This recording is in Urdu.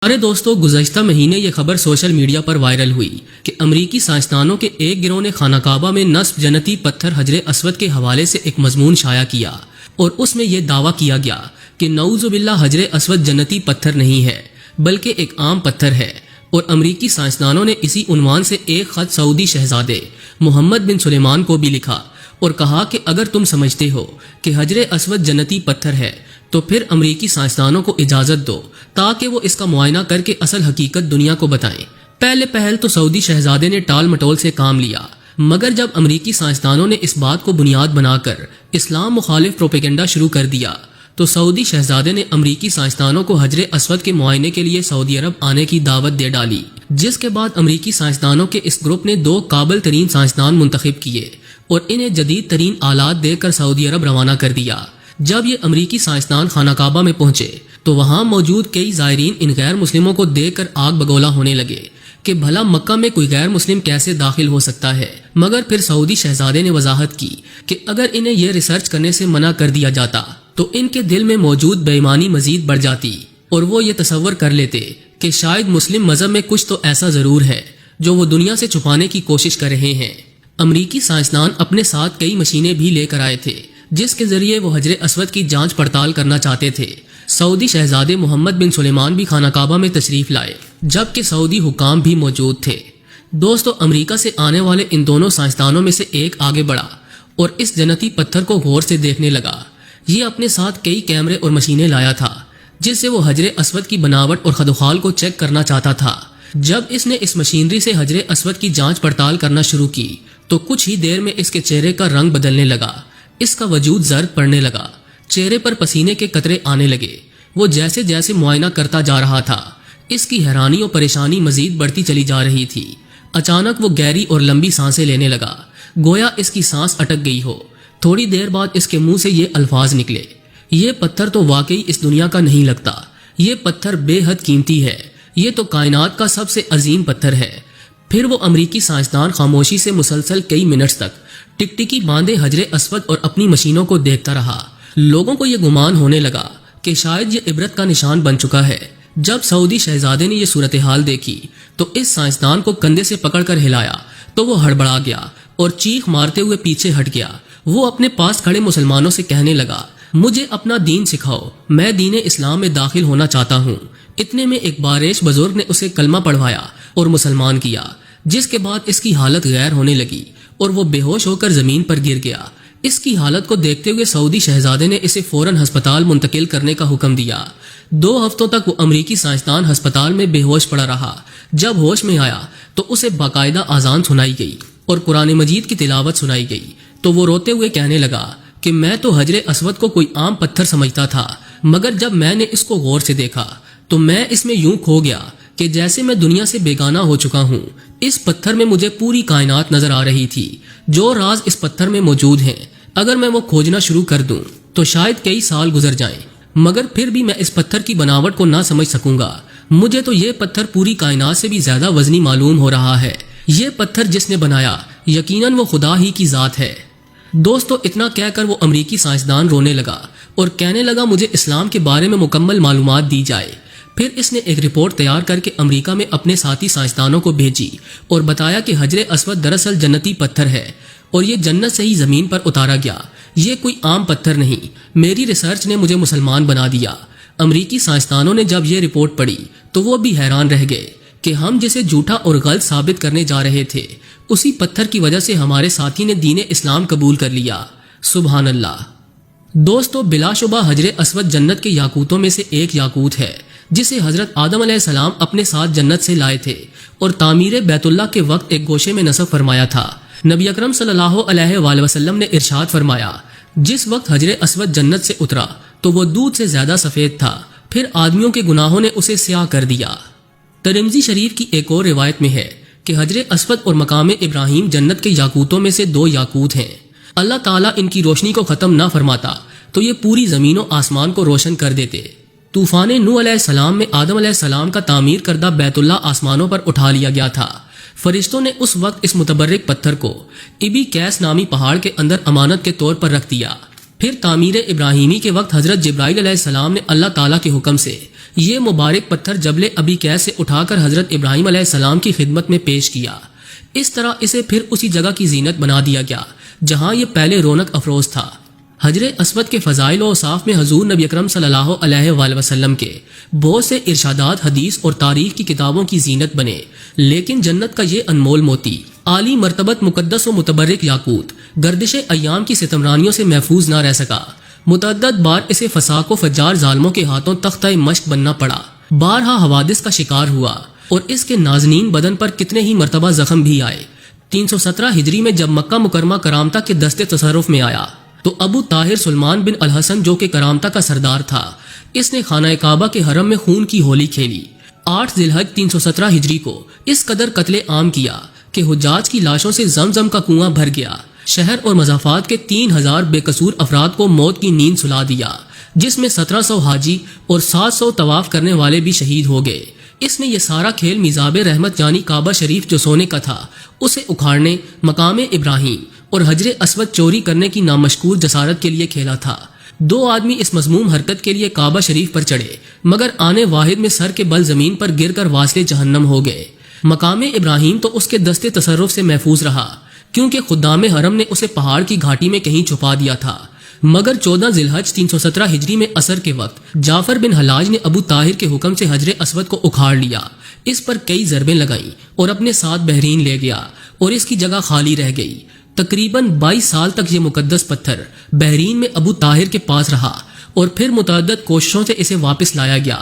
ارے دوستو، گزشتہ مہینے یہ خبر سوشل میڈیا پر وائرل ہوئی کہ امریکی سائنسدانوں کے ایک گروہ نے خانہ کعبہ میں نصب جنتی پتھر حجر اسود کے حوالے سے ایک مضمون شائع کیا اور اس میں یہ دعویٰ کیا گیا کہ نعوذ باللہ حجر اسود جنتی پتھر نہیں ہے بلکہ ایک عام پتھر ہے۔ اور امریکی سائنسدانوں نے اسی عنوان سے ایک خط سعودی شہزادے محمد بن سلیمان کو بھی لکھا اور کہا کہ اگر تم سمجھتے ہو کہ حجر اسود جنتی پتھر ہے تو پھر امریکی سائنسدانوں کو اجازت دو تاکہ وہ اس کا معائنہ کر کے اصل حقیقت دنیا کو بتائیں۔ پہل تو سعودی شہزادے نے ٹال مٹول سے کام لیا، مگر جب امریکی سائنسدانوں نے اس بات کو بنیاد بنا کر اسلام مخالف پروپیگنڈا شروع کر دیا تو سعودی شہزادے نے امریکی سائنسدانوں کو حجر اسود کے معائنے کے لیے سعودی عرب آنے کی دعوت دے ڈالی، جس کے بعد امریکی سائنسدانوں کے اس گروپ نے 2 قابل ترین سائنسدان منتخب کیے اور انہیں جدید ترین آلات دے کر سعودی عرب روانہ کر دیا۔ جب یہ امریکی سائنسدان خانہ کعبہ میں پہنچے تو وہاں موجود کئی زائرین ان غیر مسلموں کو دیکھ کر آگ بگولا ہونے لگے کہ بھلا مکہ میں کوئی غیر مسلم کیسے داخل ہو سکتا ہے، مگر پھر سعودی شہزادے نے وضاحت کی کہ اگر انہیں یہ ریسرچ کرنے سے منع کر دیا جاتا تو ان کے دل میں موجود بے ایمانی مزید بڑھ جاتی اور وہ یہ تصور کر لیتے کہ شاید مسلم مذہب میں کچھ تو ایسا ضرور ہے جو وہ دنیا سے چھپانے کی کوشش کر رہے ہیں۔ امریکی سائنسدان اپنے ساتھ کئی مشینیں بھی لے کر آئے تھے جس کے ذریعے وہ حجر اسود کی جانچ پڑتال کرنا چاہتے تھے۔ سعودی شہزادے محمد بن سلیمان بھی خانہ کعبہ میں تشریف لائے جبکہ سعودی حکام بھی موجود تھے۔ دوستو، امریکہ سے آنے والے ان دونوں سائنسدانوں میں سے ایک آگے بڑھا اور اس جنتی پتھر کو غور سے دیکھنے لگا۔ یہ اپنے ساتھ کئی کیمرے اور مشینیں لایا تھا جس سے وہ حجر اسود کی بناوٹ اور خدوخال کو چیک کرنا چاہتا تھا۔ جب اس نے اس مشینری سے حجر اسود کی جانچ پڑتال کرنا شروع کی تو کچھ ہی دیر میں اس کے چہرے کا رنگ بدلنے لگا، اس کا وجود زرد پڑنے لگا، چہرے پر پسینے کے قطرے آنے لگے۔ وہ جیسے جیسے معائنہ کرتا جا رہا تھا اس کی حیرانی اور پریشانی مزید بڑھتی چلی جا رہی تھی۔ اچانک وہ گہری اور لمبی سانسیں لینے لگا، گویا اس کی سانس اٹک گئی ہو۔ تھوڑی دیر بعد اس کے منہ سے یہ الفاظ نکلے، یہ پتھر تو واقعی اس دنیا کا نہیں لگتا، یہ پتھر بے حد قیمتی ہے، یہ تو کائنات کا سب سے عظیم پتھر ہے۔ پھر وہ امریکی سائنسدان خاموشی سے مسلسل کئی منٹس تک ٹکٹکی باندھے حجر اسود اور اپنی مشینوں کو دیکھتا رہا۔ لوگوں کو یہ گمان ہونے لگا کہ شاید یہ عبرت کا نشان بن چکا ہے۔ جب سعودی شہزادے نے یہ صورتحال دیکھی تو اس سائنسدان کو کندھے سے پکڑ کر ہلایا تو وہ ہڑبڑا گیا اور چیخ مارتے ہوئے پیچھے ہٹ گیا۔ وہ اپنے پاس کھڑے مسلمانوں سے کہنے لگا، مجھے اپنا دین سکھاؤ، میں دین اسلام میں داخل ہونا چاہتا ہوں۔ اتنے میں ایک باریش بزرگ نے اسے کلمہ پڑھوایا اور مسلمان کیا، جس کے بعد اس کی حالت غیر ہونے لگی اور وہ بے ہوش ہو کر زمین پر گر گیا۔ اس کی حالت کو دیکھتے ہوئے سعودی شہزادے نے اسے فوراً ہسپتال منتقل کرنے کا حکم دیا۔ 2 ہفتوں تک وہ امریکی سائنسدان ہسپتال میں بے ہوش پڑا رہا۔ جب ہوش میں آیا تو اسے باقاعدہ اذان سنائی گئی اور قرآن مجید کی تلاوت سنائی گئی تو وہ روتے ہوئے کہنے لگا کہ میں تو حجر اسود کو کوئی عام پتھر سمجھتا تھا، مگر جب میں نے اس کو غور سے دیکھا تو میں اس میں یوں کھو گیا کہ جیسے میں دنیا سے بیگانہ ہو چکا ہوں۔ اس پتھر میں مجھے پوری کائنات نظر آ رہی تھی، جو راز اس پتھر میں موجود ہیں اگر میں وہ کھوجنا شروع کر دوں تو شاید کئی سال گزر جائیں، مگر پھر بھی میں اس پتھر کی بناوٹ کو نہ سمجھ سکوں گا۔ مجھے تو یہ پتھر پوری کائنات سے بھی زیادہ وزنی معلوم ہو رہا ہے۔ یہ پتھر جس نے بنایا یقیناً وہ خدا ہی کی ذات ہے۔ دوستو، اتنا کہہ کر وہ امریکی سائنسدان رونے لگا اور کہنے لگا مجھے اسلام کے بارے میں مکمل معلومات دی جائے۔ پھر اس نے ایک رپورٹ تیار کر کے امریکہ میں اپنے ساتھی سائنسدانوں کو بھیجی اور بتایا کہ حجر اسود دراصل جنتی پتھر ہے اور یہ جنت سے ہی زمین پر اتارا گیا، یہ کوئی عام پتھر نہیں۔ میری ریسرچ نے مجھے مسلمان بنا دیا۔ امریکی سائنسدانوں نے جب یہ رپورٹ پڑھی تو وہ بھی حیران رہ گئے کہ ہم جسے جھوٹا اور غلط ثابت کرنے جا رہے تھے اسی پتھر کی وجہ سے ہمارے ساتھی نے دین اسلام قبول کر لیا۔ سبحان اللہ۔ دوستو، بلا شبہ حجر اسود جنت کے یاقوتوں میں سے ایک یاقوت ہے جسے حضرت آدم علیہ السلام اپنے ساتھ جنت سے لائے تھے اور تعمیر بیت اللہ کے وقت ایک گوشے میں نصب فرمایا تھا۔ نبی اکرم صلی اللہ علیہ وآلہ وسلم نے ارشاد فرمایا، جس وقت حجر اسود جنت سے اترا تو وہ دودھ سے زیادہ سفید تھا، پھر آدمیوں کے گناہوں نے اسے سیاہ کر دیا۔ ترمذی شریف کی ایک اور روایت میں ہے کہ حجر اسود اور مقام ابراہیم جنت کے یاقوتوں میں سے 2 یاقوت ہیں۔ اللہ تعالیٰ ان کی روشنی کو ختم نہ فرماتا تو یہ پوری زمین و آسمان کو روشن کر دیتے۔ طوفان نوح علیہ السلام میں آدم علیہ السلام کا تعمیر کردہ بیت اللہ آسمانوں پر اٹھا لیا گیا تھا۔ فرشتوں نے اس وقت اس متبرک پتھر کو ابی کیس نامی پہاڑ کے اندر امانت کے طور پر رکھ دیا۔ پھر تعمیر ابراہیمی کے وقت حضرت جبرائیل علیہ السلام نے اللہ تعالیٰ کے حکم سے یہ مبارک پتھر جبل ابی قیس سے اٹھا کر حضرت ابراہیم علیہ السلام کی خدمت میں پیش کیا۔ اس طرح اسے پھر اسی جگہ کی زینت بنا دیا گیا جہاں یہ پہلے رونق افروز تھا۔ حجر اسود کے فضائل و اوصاف میں حضور نبی اکرم صلی اللہ علیہ وآلہ وسلم کے بہت سے ارشادات حدیث اور تاریخ کی کتابوں کی زینت بنے، لیکن جنت کا یہ انمول موتی، عالی مرتبت مقدس و متبرک یاقوت، گردش ایام کی ستمرانیوں سے محفوظ نہ رہ سکا۔ متعدد بار اسے فساق و فجار ظالموں کے ہاتھوں تختہ مشق بننا پڑا، بارہا حوادث کا شکار ہوا اور اس کے نازنین بدن پر کتنے ہی مرتبہ زخم بھی آئے۔ 317 ہجری میں جب مکہ مکرمہ کرامتہ کے دستے تصرف میں آیا تو ابو طاہر سلمان بن الحسن جو کہ کرامتہ کا سردار تھا، اس نے خانہ کعبہ کے حرم میں خون کی ہولی کھیلی۔ 8 ذی الحج 317 ہجری کو اس قدر قتل عام کیا کہ حجاج کی لاشوں سے زمزم کا کنواں بھر گیا۔ شہر اور مضافات کے 3000 بے قصور افراد کو موت کی نیند سلا دیا، جس میں 1700 حاجی اور 700 طواف کرنے والے بھی شہید ہو گئے۔ اس نے یہ سارا کھیل میزاب رحمت یعنی کعبہ شریف جو سونے کا تھا اسے اکھاڑنے، مقام ابراہیم اور حجر اسود چوری کرنے کی نامشکور جسارت کے لیے کھیلا تھا۔ 2 آدمی اس مذموم حرکت کے لیے کعبہ شریف پر چڑھے، مگر آنے واحد میں سر کے بل زمین پر گر کر واصل جہنم ہو گئے۔ مقام ابراہیم تو اس کے دستے تصرف سے محفوظ رہا، کیونکہ خدام حرم نے اسے پہاڑ کی گھاٹی میں کہیں چھپا دیا تھا۔ مگر 14 ذی الحج 317 ہجری میں عصر کے وقت جعفر بن حلاج نے ابو طاہر کے حکم سے حجر اسود کو اکھاڑ لیا، اس پر کئی ضربیں لگائیں اور اپنے ساتھ بحرین لے گیا اور اس کی جگہ خالی رہ گئی۔ تقریباً 22 سال تک یہ مقدس پتھر بحرین میں ابو طاہر کے پاس رہا اور پھر متعدد کوششوں سے اسے واپس لایا گیا۔